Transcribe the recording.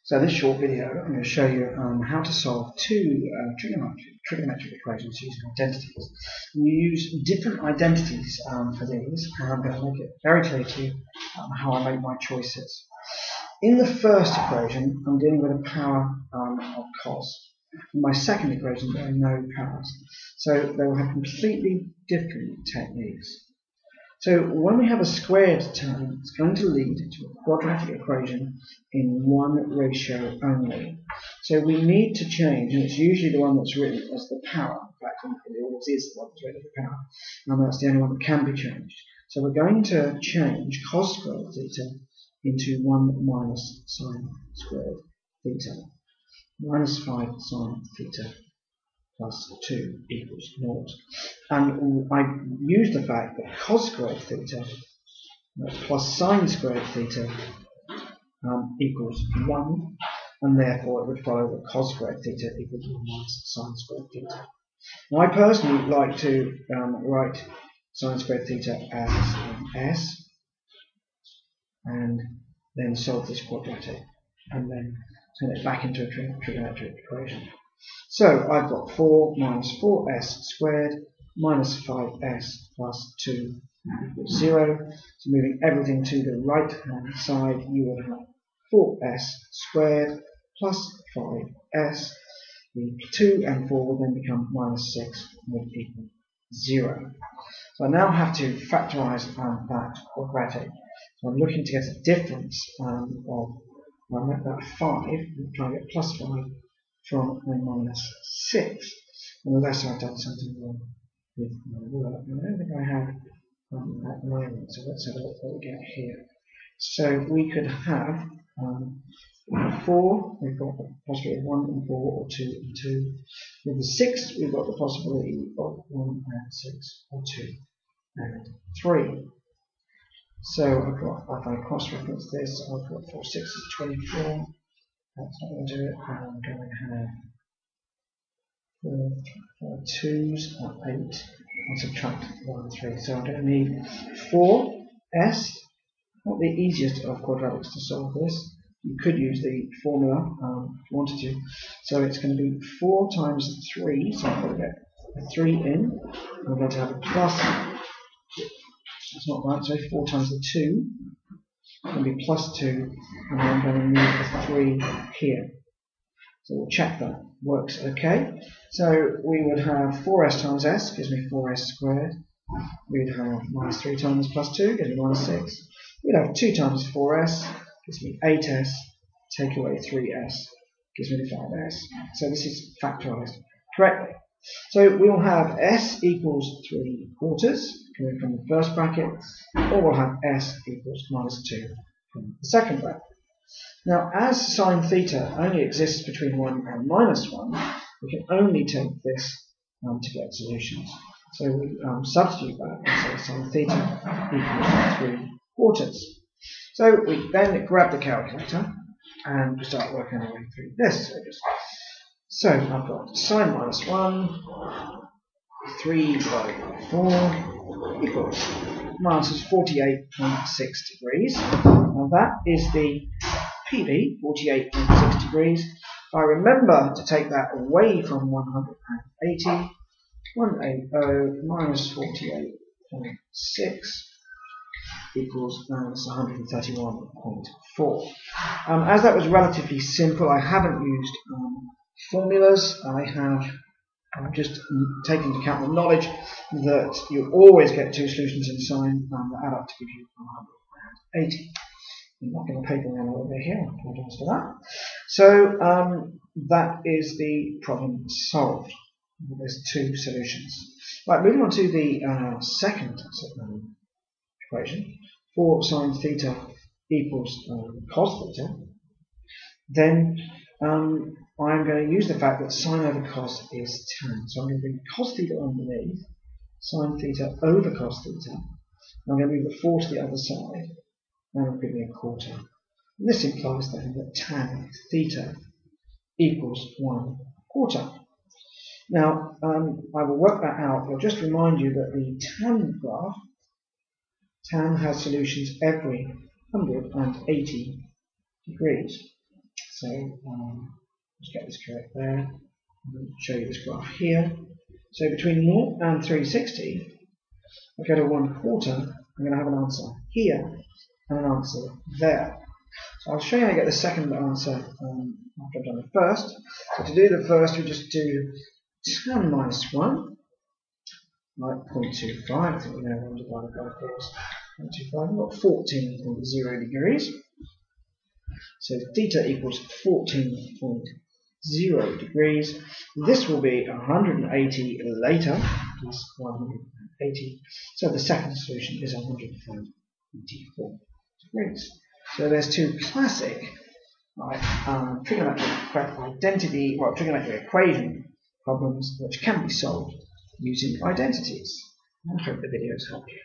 So this short video, I'm going to show you how to solve two trigonometric equations using identities. You use different identities for these, and I'm going to make it very clear to you how I make my choices. In the first equation, I'm dealing with a power of cos. In my second equation, there are no powers. So they will have completely different techniques. So when we have a squared term, it's going to lead to a quadratic equation in one ratio only. So we need to change, and it's usually the one that's written as the power. In fact, it always is the one that's written as the power, and that's the only one that can be changed. So we're going to change cos squared theta into 1 minus sine squared theta, minus 5 sine theta plus 2 equals 0. And I use the fact that cos squared theta plus sine squared theta equals 1, and therefore it would follow that cos squared theta equals 1 minus sine squared theta. Now I personally like to write sine squared theta as s, and then solve this quadratic, and then turn it back into a trigonometric equation. So I've got 4 minus 4s squared minus 5s plus 2 equals 0. So moving everything to the right hand side, you will have 4s squared plus 5s. The 2 and 4 will then become minus 6 would equal 0. So I now have to factorise that quadratic. So I'm looking to get a difference of that 5, I'm trying to get plus 5 from a minus 6, unless I've done something wrong with my work. I don't think I have at the moment, so let's have a look what we get here. So we could have 4, we've got the possibility of 1 and 4, or 2 and 2. With the 6, we've got the possibility of 1 and 6, or 2 and 3. So I've got, if I cross-reference this, I've got 4 6 is 24. That's not going to do it. I'm going to have 4 2s are 8. I'll subtract 1 and 3. So I'm going to need 4s. Not the easiest of quadratics to solve this. You could use the formula if you wanted to. So it's going to be 4 times 3. So I'm going to get a 3 in. I'm going to have a plus. That's not right. So 4 times the 2. It's going to be plus 2, and then I'm going to move the 3 here. So we'll check that works okay. So we would have 4s times s gives me 4s squared. We'd have minus 3 times plus 2 gives me minus 6. We'd have 2 times 4s gives me 8s. Take away 3s gives me 5s. So this is factorised correctly. So we'll have s equals 3/4 coming from the first bracket, or we'll have s equals minus 2 from the second bracket. Now, as sine theta only exists between 1 and minus 1, we can only take this to get solutions. So we substitute that and say sine theta equals 3/4. So we then grab the calculator and start working our way through this. So I've got sine minus 1, 3 by 4 equals minus 48.6 degrees. Now that is the PV, 48.6 degrees. If I remember to take that away from 180, 180 minus 48.6 equals minus 131.4. As that was relatively simple, I haven't used formulas. I have just taken into account the knowledge that you always get 2 solutions in sine that add up to give you 180. I'm not going to paper around over here, I apologize for that. So that is the problem solved. There's 2 solutions. Right, moving on to the second equation. 4 sine theta equals cos theta. Then I'm going to use the fact that sine over cos is tan. So I'm going to bring cos theta underneath, sine theta over cos theta. And I'm going to move the 4 to the other side. That will give me a quarter. And this implies then that tan theta equals 1/4. Now, I will work that out. I'll just remind you that the tan graph, tan has solutions every 180 degrees. So let's get this correct there. I'll show you this graph here. So between 0 and 360, I go to 1/4, I'm going to have an answer here and an answer there. So I'll show you how to get the second answer after I've done the first. So to do the first, we just do 10 minus 1, like 0.25. I think we know 1 divided by 4 is 0.25. We've got 14.0 degrees. So theta equals 14.0 degrees. This will be 180 later, plus 180. So the second solution is 184 degrees. So there's two classic trigonometric equation problems which can be solved using identities. I hope the videos help you.